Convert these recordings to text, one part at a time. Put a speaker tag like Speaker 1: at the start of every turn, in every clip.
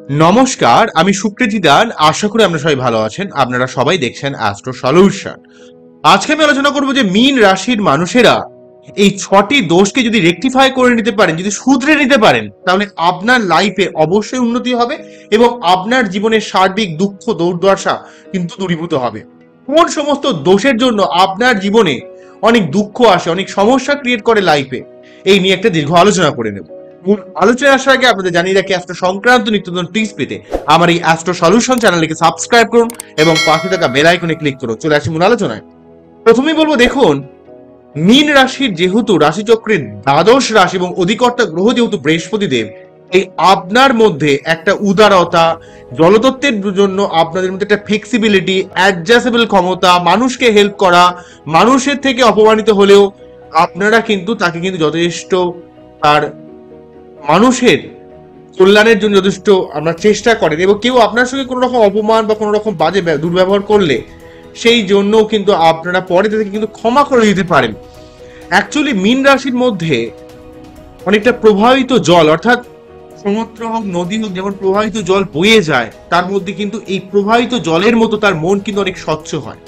Speaker 1: নমস্কার, আমি সুকৃতি দান। আশা করি আপনারা সবাই ভালো আছেন। আপনারা সবাই দেখছেন অ্যাস্ট্রো সলিউশন। আজকে আমি আলোচনা করব যে মীন রাশির মানুষেরা এই 6টি দোষকে যদি রেকটিফাই করে নিতে পারেন, যদি শুধরে নিতে পারেন, তাহলে আপনার লাইফে অবশ্যই উন্নতি হবে এবং আপনার জীবনের সার্বিক দুঃখ দুর্দশা কিন্তু দূরীভূত হবে। কোন সমস্ত দোষের জন্য আপনার জীবনে অনেক দুঃখ আসে, অনেক সমস্যা ক্রিয়েট করে লাইফে, এই নিয়ে একটা দীর্ঘ আলোচনা করে নেব। মূল আলোচনায় আসার আগে আপনাদের জানিয়ে রাখি, অ্যাস্ট্রো সংক্রান্ত নিত্য নতুন টিপস পেতে আমার এই অ্যাস্ট্রো সলিউশন চ্যানেলটিকে সাবস্ক্রাইব করুন এবং পাশে থাকা বেল আইকনে ক্লিক করুন। চলে আসি মূল আলোচনায়। প্রথমেই বলবো, দেখুন, মীন রাশির যেহেতু রাশিচক্রের দ্বাদশ রাশি এবং অধিকর্তা গ্রহ যেহেতু বৃহস্পতি দেব, এই আপনার মধ্যে একটা উদারতা, জলতত্ত্বের জন্য আপনাদের মধ্যে একটা ফ্লেক্সিবিলিটি, অ্যাডজাস্টেবল ক্ষমতা, মানুষকে হেল্প করা, মানুষের থেকে অপমানিত হলেও আপনারা কিন্তু তাকে কিন্তু যথেষ্ট তার মানুষের কল্যাণের জন্য যথেষ্ট আপনার চেষ্টা করেন এবং কেউ আপনার সঙ্গে কোনো রকম অপমান বা কোনো রকম বাজে দুর্ব্যবহার করলে সেই জন্য কিন্তু আপনারা পরে তাদেরকে কিন্তু ক্ষমা করে দিতে পারেন। অ্যাকচুয়ালি মীন রাশির মধ্যে অনেকটা প্রবাহিত জল, অর্থাৎ সমুদ্র হোক নদী হোক, যেমন প্রবাহিত জল বয়ে যায়, তার মধ্যে কিন্তু এই প্রবাহিত জলের মতো তার মন কিন্তু অনেক স্বচ্ছ হয়।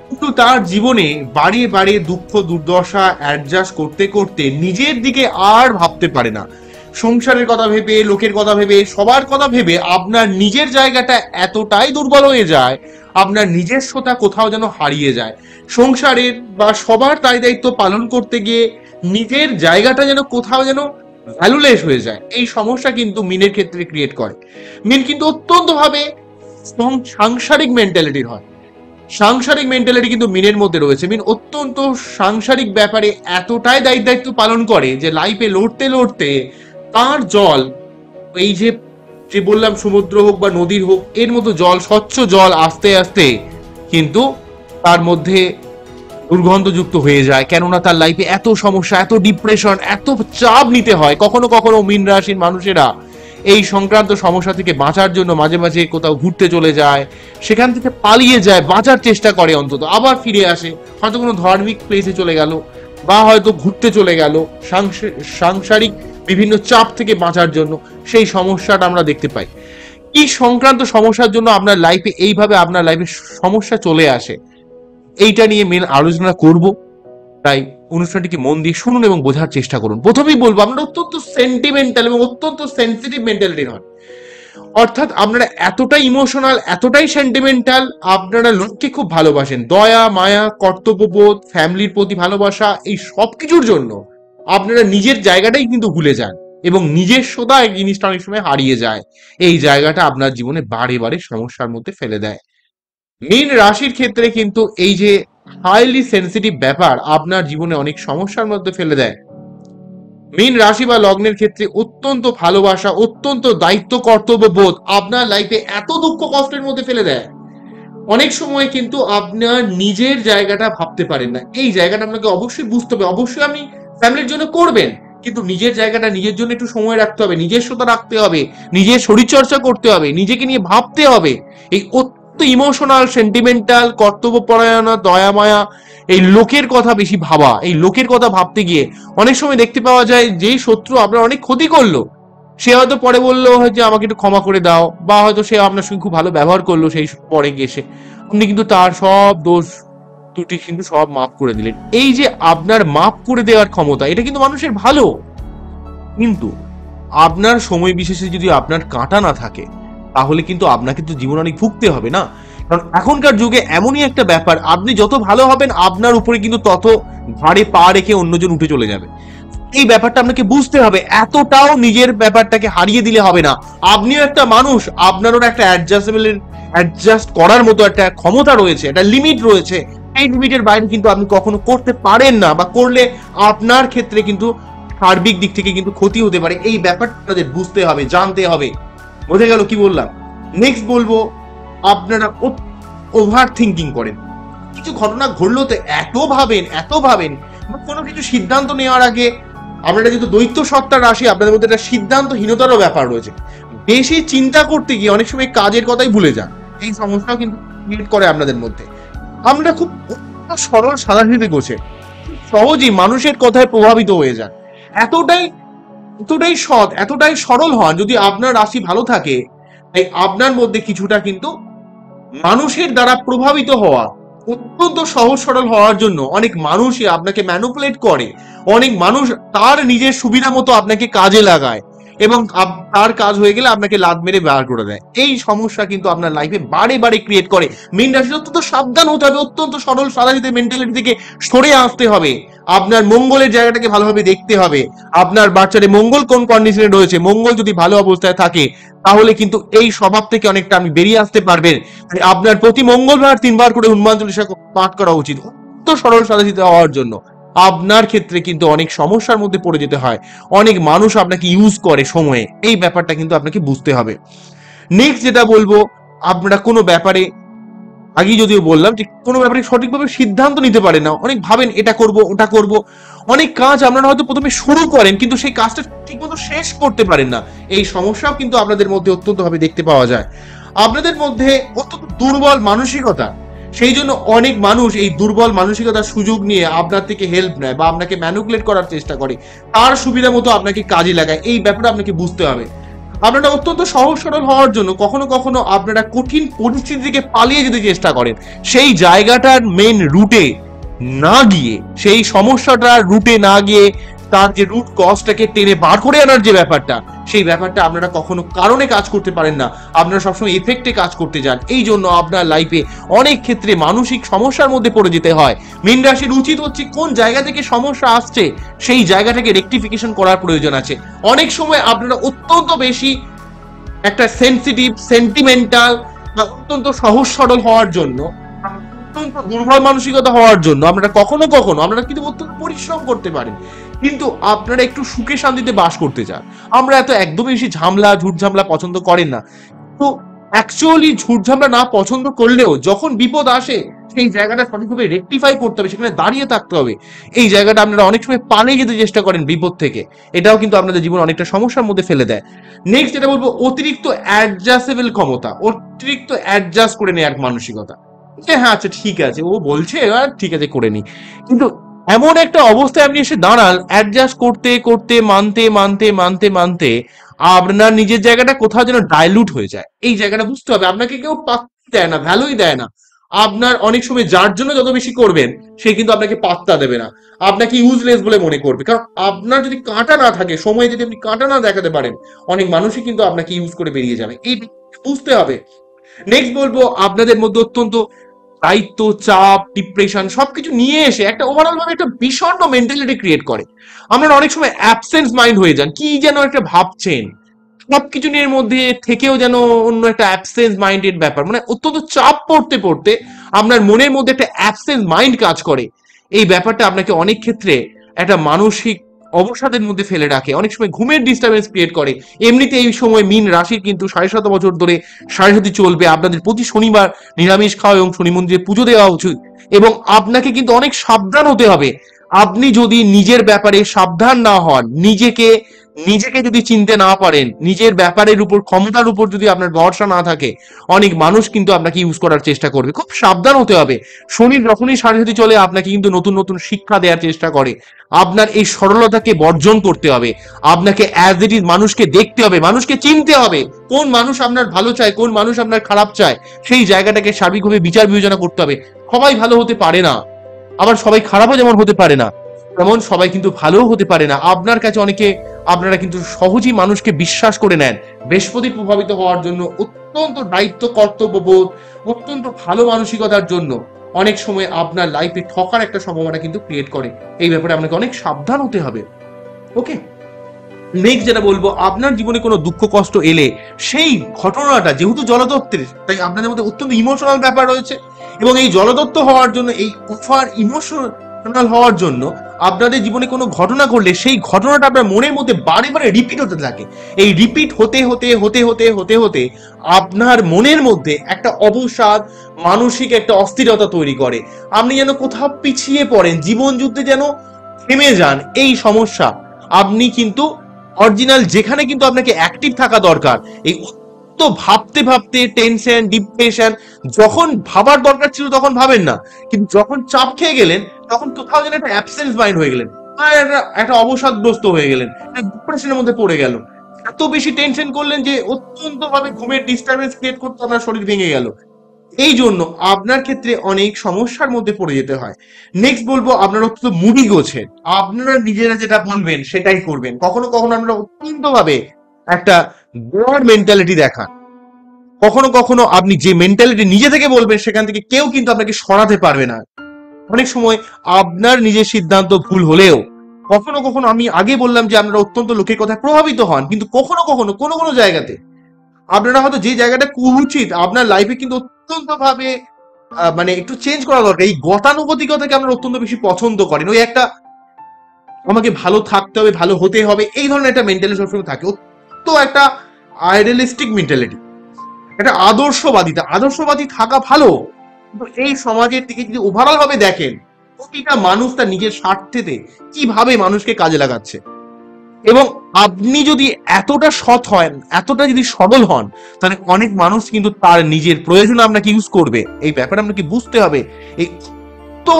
Speaker 1: কিন্তু তার জীবনে বাড়িয়ে বাড়িয়ে দুঃখ দুর্দশা অ্যাডজাস্ট করতে করতে নিজের দিকে আর ভাবতে পারে না। সংসারের কথা ভেবে, লোকের কথা ভেবে, সবার কথা ভেবে আপনার নিজের জায়গাটা এতটাই দুর্বল হয়ে যায়, আপনার নিজস্বতা কোথাও যেন হারিয়ে যায়। সংসারের বা সবার দায় দায়িত্ব পালন করতে গিয়ে নিজের জায়গাটা যেন কোথাও যেন ভ্যালুলেস হয়ে যায়। এই সমস্যা কিন্তু মিনের ক্ষেত্রে ক্রিয়েট করে। মিন কিন্তু অত্যন্ত ভাবে সাংসারিক মেন্টালিটির হয়। সাংসারিক মেন্টালিটি কিন্তু মিনের মধ্যে রয়েছে। মিন অত্যন্ত সাংসারিক ব্যাপারে এতটাই দায়িত্ব পালন করে যে লাইফে লড়তে লড়তে তার জল, এই যে যে বললাম সমুদ্র হোক বা নদীর হোক, এর মতো জল, স্বচ্ছ জল আস্তে আস্তে কিন্তু তার মধ্যে দুর্গন্ধযুক্ত হয়ে যায়। কেননা তার লাইফে এত সমস্যা, এত ডিপ্রেশন, এত চাপ নিতে হয়। কখনো কখনো মীন রাশির মানুষেরা এই সংক্রান্ত সমস্যা থেকে বাঁচার জন্য মাঝে মাঝে কোথাও ঘুরতে চলে যায়, সেখান থেকে পালিয়ে যায়, বাঁচার চেষ্টা করে, অন্তত আবার ফিরে আসে, হয়তো কোনো ধার্মিক প্লেসে চলে গেল বা হয়তো ঘুরতে চলে গেল সাংসারিক বিভিন্ন চাপ থেকে বাঁচার জন্য। সেই সমস্যাটা আমরা দেখতে পাই। কি সংক্রান্ত সমস্যার জন্য আপনার লাইফে এইভাবে আপনার লাইফে সমস্যা চলে আসে, এইটা নিয়ে মেন আলোচনা করব। তাই অনুষ্ঠানটিকে মন দিয়ে শুনুন এবং বোঝার চেষ্টা করুন। প্রথমেই বলবো, আপনারা অত্যন্ত সেন্টিমেন্টাল এবং অত্যন্ত সেন্সিটিভ মেন্টালিটির হন। অর্থাৎ আপনারা এতটাই ইমোশনাল, এতটাই সেন্টিমেন্টাল, আপনারা লোককে খুব ভালোবাসেন। দয়া মায়া, কর্তব্যবোধ, ফ্যামিলির প্রতি ভালোবাসা, এই সব কিছুর জন্য আপনারা নিজের জায়গাটাই কিন্তু ভুলে যান এবং নিজস্বতা এই জিনিসটা অনেক সময় হারিয়ে যায়। এই জায়গাটা আপনার জীবনে বারে বারে সমস্যার মধ্যে ফেলে দেয়। মীন রাশির ক্ষেত্রে কিন্তু এই যে হাইলি সেন্সিটিভ ব্যাপার আপনার জীবনে অনেক সমস্যার মধ্যে ফেলে দেয়। মীন রাশি বা লগ্নের ক্ষেত্রে অত্যন্ত ভালোবাসা, অত্যন্ত দায়িত্ব কর্তব্য বোধ আপনার লাইফে এত দুঃখ কষ্টের মধ্যে ফেলে দেয়, অনেক সময় কিন্তু আপনার নিজের জায়গাটা ভাবতে পারেন না। এই জায়গাটা আপনাকে অবশ্যই বুঝতে হবে। অবশ্যই আপনি ফ্যামিলির জন্য করবেন, কিন্তু নিজের জায়গাটা নিজের জন্য একটু সময় রাখতে হবে, নিজস্বতা রাখতে হবে, নিজের শরীরচর্চা করতে হবে, নিজেকে নিয়ে ভাবতে হবে। এই ইমোশনাল, সেন্টিমেন্টাল, কর্তব্যপরায়ণ, দয়া মায়া, এই লোকের কথা বেশি ভাবা, এই লোকের কথা ভাবতে গিয়ে অনেক সময় দেখতে পাওয়া যায় যেই শত্রু আপনার অনেক ক্ষতি করলো, সে হয়তো পরে বললো যে আমাকে একটু ক্ষমা করে দাও, বা হয়তো সে আপনার সঙ্গে খুব ভালো ব্যবহার করলো, সেই পরে গিয়ে আপনি কিন্তু তার সব দোষ ত্রুটি কিন্তু সব মাফ করে দিলেন। এই যে আপনার মাফ করে দেওয়ার ক্ষমতা, এটা কিন্তু মানুষের ভালো। কিন্তু আপনার সময় বিশেষে যদি আপনার কাঁটা না থাকে, তাহলে কিন্তু আপনাকে তো জীবন অনেক ভুগতে হবে না। কারণ এখনকার যুগে এমনই একটা ব্যাপার, আপনি যত ভালো হবেন আপনার উপরে কিন্তু তত ঘাড়ে পা রেখে অন্যজন উঠে চলে যাবে। এই ব্যাপারটা আপনাকে বুঝতে হবে। এতটাও নিজের ব্যাপারটাকে হারিয়ে দিলে হবে না। আপনিও একটা মানুষ, আপনারও একটা অ্যাডজাস্ট করার মতো একটা ক্ষমতা রয়েছে, একটা লিমিট রয়েছে। এই লিমিটের বাইরে কিন্তু আপনি কখনো করতে পারেন না, বা করলে আপনার ক্ষেত্রে কিন্তু সার্বিক দিক থেকে কিন্তু ক্ষতি হতে পারে। এই ব্যাপারটা আপনাদের বুঝতে হবে, জানতে হবে। বোঝা গেল কি বললাম? নেক্সট বলবো, আপনারা ওভার থিঙ্কিং করেন। কিছু ঘটনা ঘটলেও তো এত ভাবেন, কোনো কিছু সিদ্ধান্ত নেওয়ার আগে আপনারা যেহেতু দৈত্য সত্তার রাশি, আপনাদের মধ্যে একটা সিদ্ধান্তহীনতারও ব্যাপার রয়েছে। বেশি চিন্তা করতে গিয়ে অনেক সময় কাজের কথাই ভুলে যান। এই সমস্যাও কিন্তু ক্রিয়েট করে আপনাদের মধ্যে। আমরা খুব সরল সাধারণীতে গোছে সহজেই মানুষের কথায় প্রভাবিত হয়ে যান। এতটাই সৎ, এতটাই সরল হন। যদি আপনার রাশি ভালো থাকে, তাই আপনার মধ্যে কিছুটা কিন্তু মানুষের দ্বারা প্রভাবিত হওয়া, অত্যন্ত সহজ সরল হওয়ার জন্য অনেক মানুষই আপনাকে ম্যানুপুলেট করে, অনেক মানুষ তার নিজের সুবিধা মতো আপনাকে কাজে লাগায় এবং তার কাজ হয়ে গেলে আপনাকে লাত মেরে বার করে দেয়। এই সমস্যা কিন্তু আপনার লাইফে বারে বারে ক্রিয়েট করে। মীন রাশি অত্যন্ত সাবধান হতে হবে, অত্যন্ত সরল সাদাসিধে মেন্টালিটি থেকে সরে আসতে হবে। আপনার মঙ্গলের জায়গাটাকে ভালোভাবে দেখতে হবে। আপনার বাচ্চারে মঙ্গল কোন কন্ডিশনে রয়েছে, মঙ্গল যদি ভালো অবস্থায় থাকে তাহলে কিন্তু এই স্বভাব থেকে অনেকটা আপনি বেরিয়ে আসতে পারবেন। আপনার প্রতি মঙ্গলবার 3 বার করে হনুমান চল্লিশা পাঠ করা উচিত, অত্যন্ত সরল সাদাসিধে হওয়ার জন্য। আপনার ক্ষেত্রে কিন্তু অনেক সমস্যার মধ্যে পড়ে যেতে হয়, অনেক মানুষ আপনাকে ইউজ করে সময়ে, এই ব্যাপারটা কিন্তু আপনাকে বুঝতে হবে। নেক্সট যেটা বলবো, আপনারা কোনো ব্যাপারে, আগে যদিও বললাম যে কোনো ব্যাপারে সঠিকভাবে সিদ্ধান্ত নিতে পারেন না, অনেক ভাবেন এটা করব ওটা করব, অনেক কাজ আপনারা হয়তো প্রথমে শুরু করেন কিন্তু সেই কাজটা ঠিকমতো শেষ করতে পারেন না। এই সমস্যাও কিন্তু আপনাদের মধ্যে অত্যন্ত ভাবে দেখতে পাওয়া যায়। আপনাদের মধ্যে অত্যন্ত দুর্বল মানসিকতা, সেই জন্য অনেক মানুষ এই দুর্বল মানসিকতার সুযোগ নিয়ে আপনার থেকে হেল্প নেয় বা আপনাকে ম্যানুপুলেট করার চেষ্টা করে, তার সুবিধা মতো আপনাকে কাজে লাগায়। এই ব্যাপারটা আপনাকে বুঝতে হবে। আপনারা অত্যন্ত সহজ সরল হওয়ার জন্য কখনো কখনো আপনারা কঠিন পরিস্থিতি থেকে পালিয়ে যেতে চেষ্টা করেন, সেই জায়গাটার মেন রুটে না গিয়ে, সেই সমস্যাটার রুটে না গিয়ে তার যে রুট কজটাকে টেনে বার করে আনার যে ব্যাপারটা, সেই ব্যাপারটা আপনারা কখনো কারণে কাজ করতে পারেন না, আপনারা সবসময় এফেক্টে কাজ করতে যান। এই জন্য আপনার লাইফে অনেক ক্ষেত্রে মানসিক সমস্যার মধ্যে পড়ে যেতে হয়। মীন রাশির উচিত হচ্ছে কোন জায়গা থেকে সমস্যা আসছে সেই জায়গাটাকে রেকটিফিকেশন করার প্রয়োজন আছে। অনেক সময় আপনারা অত্যন্ত বেশি একটা সেন্সিটিভ, সেন্টিমেন্টাল বা অত্যন্ত সহজ সরল হওয়ার জন্য, অত্যন্ত দুর্বল মানসিকতা হওয়ার জন্য আপনারা কখনো কখনো আপনারা কিন্তু অত্যন্ত পরিশ্রম করতে পারেন, কিন্তু আপনারা একটু সুখে শান্তিতে বাস করতে চান। আমরা এত একদমই বেশি ঝামেলা ঝুট ঝামেলা পছন্দ করেন না, তো অ্যাকচুয়ালি ঝুট ঝামেলা না পছন্দ করলেও যখন বিপদ আসে সেই জায়গাটা সঠিকভাবে রেকটিফাই করতে হবে, সেখানে দাঁড়িয়ে থাকতে হবে। এই জায়গাটা আপনারা অনেক সময় পালিয়ে যেতে চেষ্টা করেন বিপদ থেকে, এটাও কিন্তু আপনাদের জীবন অনেকটা সমস্যার মধ্যে ফেলে দেয়। নেক্সট যেটা বলবো, অতিরিক্ত অ্যাডজাস্টেবল ক্ষমতা, অতিরিক্ত অ্যাডজাস্ট করে নেওয়ার মানসিকতা, যে হ্যাঁ আচ্ছা ঠিক আছে ও বলছে এবার ঠিক আছে করে নি, কিন্তু এমন একটা অবস্থায় আপনি এসে দাঁড়ান অ্যাডজাস্ট করতে করতে, মানতে মানতে মানতে মানতে আপনার নিজের জায়গাটা কোথাও যেন ডাইলুট হয়ে যায়। এই জায়গাটা বুঝতে হবে, আপনাকে কেউ পাত্তা দেয় না, ভ্যালুই দেয় না। আপনার অনেক সময় যার জন্য যত বেশি করবেন সে কিন্তু আপনাকে পাত্তা দেবে না, আপনাকে ইউজলেস বলে মনে করবে। কারণ আপনার যদি কাঁটা না থাকে, সময় যদি আপনি কাঁটা না দেখাতে পারেন, অনেক মানুষই কিন্তু আপনাকে ইউজ করে বেরিয়ে যাবে, এই বুঝতে হবে। নেক্সট বলবো, আপনাদের মধ্যে অত্যন্ত দায়িত্ব, চাপ, ডিপ্রেশন সবকিছু নিয়ে এসে একটা ওভারঅল ভাবে একটা বিষণ্ণ মেন্টালিটি ক্রিয়েট করে। আপনারা অনেক সময় অ্যাবসেন্স মাইন্ড হয়ে যান, কি যেন একটা ভাবছেন, সবকিছু নিয়ে মধ্যে থেকেও যেন অন্য একটা অ্যাবসেন্স মাইন্ডেড ব্যাপার, মানে অত্যন্ত চাপ পড়তে পড়তে আপনার মনের মধ্যে একটা অ্যাবসেন্স মাইন্ড কাজ করে। এই ব্যাপারটা আপনাকে অনেক ক্ষেত্রে একটা মানসিক অবসাদের মধ্যে ফেলে রাখে, অনেক সময় ঘুমের ডিস্টারবেন্স ক্রিয়েট করে। এমনিতে এই সময় মীন রাশির কিন্তু 7.5 বছর ধরে সাড়ে চলবে। আপনাদের প্রতি শনিবার নিরামিষ খাওয়া এবং শনি মন্দিরে পুজো দেওয়া উচিত, এবং আপনাকে কিন্তু অনেক সাবধান হতে হবে। আপনি যদি নিজের ব্যাপারে সাবধান না হন, নিজেকে নিজেকে যদি চিনতে না পারেন, নিজের ব্যাপারের উপর, ক্ষমতার উপর যদি আপনার ভরসা না থাকে, অনেক মানুষ কিন্তু আপনাকে ইউজ করার চেষ্টা করবে। খুব সাবধান হতে হবে। শনি যখনই সাড়ে চলে আপনাকে কিন্তু নতুন নতুন শিক্ষা দেওয়ার চেষ্টা করে। আপনার এই সরলতাকে বর্জন করতে হবে, আপনাকে অ্যাজ ইট ইজ মানুষকে দেখতে হবে, মানুষকে চিনতে হবে, কোন মানুষ আপনার ভালো চায়, কোন মানুষ আপনার খারাপ চায়, সেই জায়গাটাকে সার্বিকভাবে বিচার বিবেচনা করতে হবে। সবাই ভালো হতে পারে না, আবার সবাই খারাপও যেমন হতে পারে না, তেমন সবাই কিন্তু ভালোও হতে পারে না। আপনার কাছে অনেকে, আপনারা কিন্তু সহজেই মানুষকে বিশ্বাস করে নেন। বৃহস্পতি প্রভাবিত হওয়ার জন্য অত্যন্ত দায়িত্ব, কর্তব্যবোধ, অত্যন্ত ভালো মানসিকতার জন্য অনেক সময় আপনার লাইফে ঠকার একটা সম্ভাবনা কিন্তু ক্রিয়েট করে। এই ব্যাপারে আপনাকে অনেক সাবধান হতে হবে। ওকে, নেক্সট যেটা বলবো, আপনার জীবনে কোনো দুঃখ কষ্ট এলে সেই ঘটনাটা যেহেতু জলদত্তের, তাই আপনাদের মধ্যে অত্যন্ত ইমোশনাল ব্যাপার রয়েছে, এবং এই জলদত্ত হওয়ার জন্য, এই ওভার ইমোশনাল হওয়ার জন্য আপনাদের জীবনে কোনো ঘটনা ঘটলে সেই ঘটনাটা আপনার মনের মধ্যে বারে বারে রিপিট হতে থাকে। এই রিপিট হতে হতে হতে হতে হতে হতে আপনার মনের মধ্যে একটা অবসাদ, মানসিক একটা অস্থিরতা তৈরি করে। আপনি যেন কোথাও পিছিয়ে পড়েন, জীবন যুদ্ধে যেন থেমে যান। এই সমস্যা, আপনি কিন্তু অরিজিনাল যেখানে কিন্তু আপনাকে অ্যাক্টিভ থাকা দরকার, এই তো ভাবতে ভাবতে টেনশন, ডিপ্রেশন, যখন ভাবার দরকার ছিল তখন ভাবেন না, কিন্তু যখন চাপ খেয়ে গেলেন তখন কোথাও যেন একটা অ্যাবসেন্স মাইন্ড হয়ে গেলেন, আর একটা অবসাদগ্রস্ত হয়ে গেলেন, ডিপ্রেশনের মধ্যে পড়ে গেল। এত বেশি টেনশন করলেন যে অত্যন্ত ভাবে ঘুমের ডিস্টারবেন্স ক্রিয়েট করতে আপনার শরীর ভেঙে গেল। এই জন্য আপনার ক্ষেত্রে অনেক সমস্যার মধ্যে পড়ে যেতে হয়। নেক্সট বলবো, আপনারা অত্যন্ত মুডি গোছেন, আপনারা নিজেরা যেটা বলবেন সেটাই করবেন। কখনো কখনো আপনারা অত্যন্ত ভাবে একটা গোয়ার মেন্টালিটি দেখান। কখনো কখনো আপনি যে মেন্টালিটি নিজে থেকে বলবেন সেখান থেকে কেউ কিন্তু আপনাকে সরাতে পারবে না। অনেক সময় আপনার নিজের সিদ্ধান্ত ভুল হলেও কখনো কখনো, আমি আগে বললাম যে আপনারা অত্যন্ত লোকের কথায় প্রভাবিত হন, কিন্তু কখনো কখনো কোনো কোনো জায়গাতে আপনারা হয়তো যে জায়গাটা উচিত আপনার লাইফে কিন্তু অত্যন্ত ভাবে মানে একটু চেঞ্জ করা দরকার। এই গতানুগতিকতাকে আপনারা অত্যন্ত বেশি পছন্দ করেন। ওই একটা আমাকে ভালো থাকতে হবে, ভালো হতে হবে, এই ধরনের একটা মেন্টালিটি সবসময় থাকে। অত্যন্ত একটা আইডিয়ালিস্টিক মেন্টালিটি, একটা আদর্শবাদী থাকা ভালো, কিন্তু এই সমাজের দিকে যদি ওভারঅল ভাবে দেখেন, প্রতিটা মানুষ তার নিজের স্বার্থেতে কিভাবে মানুষকে কাজে লাগাচ্ছে। এবং আপনি যদি এতটা সৎ হন, এতটা যদি সরল হন, তাহলে অনেক মানুষ কিন্তু তার নিজের প্রয়োজনে আপনাকে ইউজ করবে। এই ব্যাপারে আপনাকে বুঝতে হবে। এই তো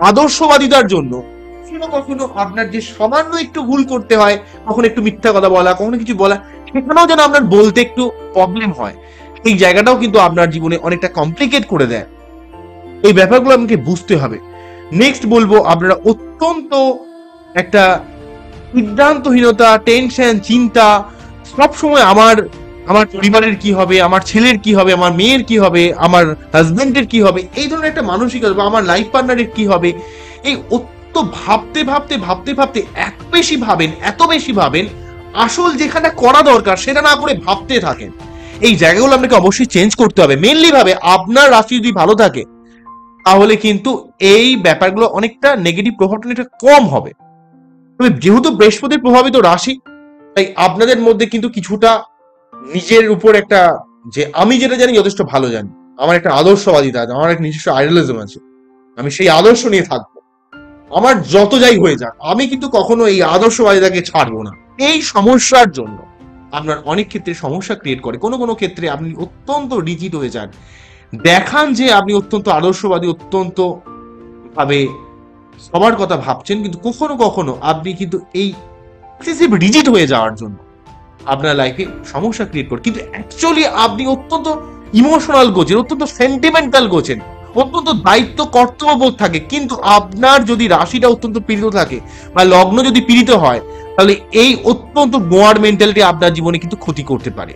Speaker 1: আদর্শবাদিতার জন্য কখনো কখনো আপনার যে সামান্য একটু ভুল করতে হয়, কখনো একটু মিথ্যা কথা বলা, কখনো কিছু বলা, সেখানেও যেন আপনার বলতে একটু প্রবলেম হয়, এই জায়গাটাও কিন্তু আপনার জীবনে অনেকটা কমপ্লিকেট করে দেয়। এই ব্যাপারগুলো আপনাকে বুঝতে হবে। নেক্সট বলবো, আপনারা অত্যন্ত একটা সিদ্ধান্তহীনতা, টেনশন, চিন্তা, সবসময় আমার আমার পরিবারের কি হবে, আমার ছেলের কি হবে, আমার মেয়ের কি হবে, আমার হাজবেন্ডের কি হবে, এই ধরনের একটা মানসিকতা, বা আমার লাইফ পার্টনারের কি হবে, এই অত ভাবতে ভাবতে ভাবতে ভাবতে এত বেশি ভাবেন, আসল যেখানে করা দরকার সেটা না করে ভাবতে থাকেন। এই জায়গাগুলো আপনাকে অবশ্যই চেঞ্জ করতে হবে। মেনলি ভাবে আপনার রাশি যদি ভালো থাকে, তাহলে কিন্তু এই ব্যাপারগুলো অনেকটা নেগেটিভ প্রভাবটা অনেকটা কম হবে। তবে যেহেতু বৃহস্পতির প্রভাবিত রাশি, তাই আপনাদের মধ্যে কিন্তু কিছুটা নিজের উপর একটা, যে আমি যেটা জানি যথেষ্ট ভালো জানি, আমার একটা আদর্শবাদিতা আছে, আমার একটা নিজস্ব আইডিয়ালিজম আছে, আমি সেই আদর্শ নিয়ে থাকবো। আমার যত যাই হয়ে যাক, আমি কিন্তু কখনো এই আদর্শবাদিতাকে ছাড়বো না। এই সমস্যার জন্য আপনার অনেক ক্ষেত্রে সমস্যা ক্রিয়েট করে। কোনো কোনো ক্ষেত্রে আপনি অত্যন্ত রিজিড হয়ে যান, দেখান যে আপনি অত্যন্ত আদর্শবাদী, অত্যন্ত ভাবে সবার কথা ভাবছেন, কিন্তু কখনো কখনো আপনি কিন্তু এই এক্সেসিভ রিজিড হয়ে যাওয়ার জন্য আপনার লাইফে সমস্যা ক্রিয়েট করে। কিন্তু অ্যাকচুয়ালি আপনি অত্যন্ত ইমোশনাল গোছেন, অত্যন্ত সেন্টিমেন্টাল গোছেন, অত্যন্ত দায়িত্ব কর্তব্যবোধ থাকে। কিন্তু আপনার যদি রাশিটা অত্যন্ত পীড়িত থাকে বা লগ্ন যদি পীড়িত হয়, তাহলে এই অত্যন্ত গোয়ার মেন্টালিটি আপনার জীবনে কিন্তু ক্ষতি করতে পারে।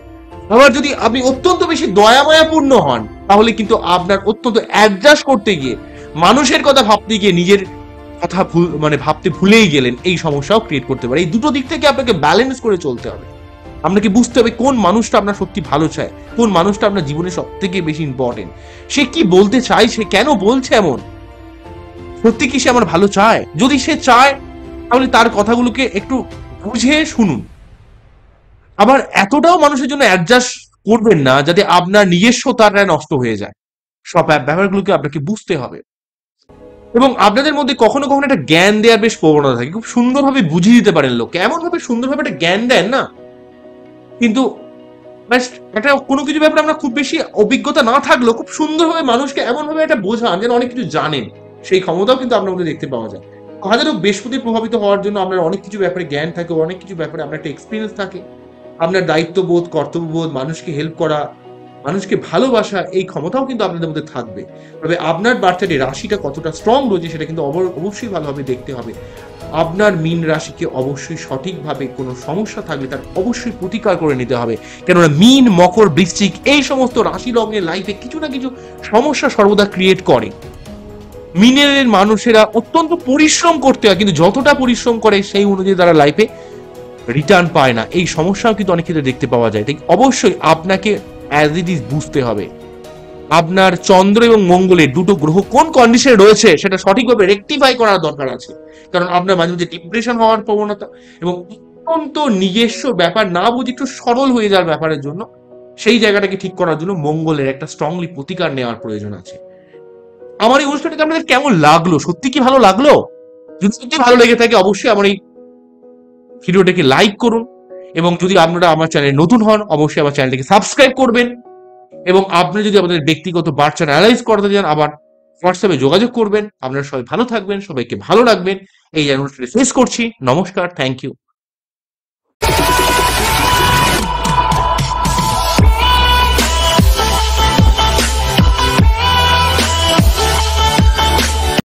Speaker 1: আবার যদি আপনি অত্যন্ত বেশি দয়ামায়াপূর্ণ হন, তাহলে কিন্তু আপনার অত্যন্ত অ্যাডজাস্ট করতে গিয়ে, মানুষের কথা ভাবতে গিয়ে নিজের কথা মানে ভাবতে ভুলেই গেলেন, এই সমস্যাও ক্রিয়েট করতে পারে। এই দুটো দিক থেকে আপনাকে ব্যালেন্স করে চলতে হবে। আপনাকে বুঝতে হবে কোন মানুষটা আপনার সত্যি ভালো চায়, কোন মানুষটা আপনার জীবনে সব থেকে বেশি ইম্পর্টেন্ট, সে কি বলতে চায়, সে কেন বলছে এমন, সত্যি কি সে আমার ভালো চায়। যদি সে চায়, তাহলে তার কথাগুলোকে একটু বুঝে শুনুন। আবার এতটাও মানুষের জন্য অ্যাডজাস্ট করবেন না যাতে আপনার নিজস্বতাটা নষ্ট হয়ে যায়। সব ব্যাপারগুলোকে আপনাকে বুঝতে হবে। এবং আপনাদের মধ্যে কখনো কখনো একটা জ্ঞান দেওয়ার বেশ প্রবণতা থাকে, খুব সুন্দরভাবে বুঝিয়ে দিতে পারেন লোককে, এমন ভাবে সুন্দরভাবে একটা জ্ঞান দেন না, কিন্তু একটা কোনো কিছু ব্যাপারে আমরা খুব বেশি অভিজ্ঞতা না থাকলেও খুব সুন্দরভাবে মানুষকে এমন ভাবে একটা বোঝান যেন অনেক কিছু জানেন, সেই ক্ষমতাও কিন্তু আপনার মধ্যে দেখতে পাওয়া যায়। হাজারো বৃহস্পতি প্রভাবিত হওয়ার জন্য আপনার অনেক কিছু ব্যাপারে জ্ঞান থাকে, অনেক কিছু ব্যাপারে আপনার একটা এক্সপিরিয়েন্স থাকে, আপনার দায়িত্ববোধ, কর্তব্যবোধ, মানুষকে হেল্প করা, মানুষকে ভালোবাসা, এই ক্ষমতাও কিন্তু আপনাদের মধ্যে থাকবে। তবে আপনার বার্থডে রাশিটা কতটা স্ট্রং রয়েছে সেটা কিন্তু অবশ্যই ভালোভাবে দেখতে হবে। আপনার মীন রাশিকে অবশ্যই সঠিকভাবে কোনো সমস্যা থাকলে তার অবশ্যই প্রতিকার করে নিতে হবে। কেননা মীন, মকর, বৃশ্চিক এই সমস্ত রাশি লগ্নের লাইফে কিছু না কিছু সমস্যা সর্বদা ক্রিয়েট করে। মিনের মানুষেরা অত্যন্ত পরিশ্রম করতে হয়, কিন্তু যতটা পরিশ্রম করে সেই অনুযায়ী তারা লাইফে রিটার্ন পায় না। এই সমস্যাও কিন্তু অনেক ক্ষেত্রে দেখতে পাওয়া যায়। তাই অবশ্যই আপনাকে অ্যাজ ইট ইজ বুঝতে হবে আপনার চন্দ্র এবং মঙ্গলের দুটো গ্রহ কোন কন্ডিশনে রয়েছে সেটা সঠিকভাবে রেকটিফাই করার দরকার আছে। কারণ আপনার মাঝে মাঝে ডিপ্রেশন হওয়ার প্রবণতা এবং অত্যন্ত নিজস্ব ব্যাপার না বুঝে একটু সরল হয়ে যাওয়ার ব্যাপারের জন্য, সেই জায়গাটাকে ঠিক করার জন্য মঙ্গলের একটা স্ট্রংলি প্রতিকার নেওয়ার প্রয়োজন আছে। আমার এই অনুষ্ঠানটাকে আপনাদের কেমন লাগলো? সত্যি কি ভালো লাগলো? যদি সত্যি ভালো লেগে থাকে অবশ্যই আমার এই ভিডিওটাকে লাইক করুন, এবং যদি আপনারা আমার চ্যানেলে নতুন হন অবশ্যই আমার চ্যানেলটাকে সাবস্ক্রাইব করবেন। এবং আপনি যদি আমাদের ব্যক্তিগত বার্তা অ্যানালাইজ করতে চান, আবার হোয়াটসঅ্যাপে যোগাযোগ করবেন। আপনারা সবাই ভালো থাকবেন, সবাইকে ভালো রাখবেন। এই অনুষ্ঠানটি শেষ করছি। নমস্কার, থ্যাংক ইউ।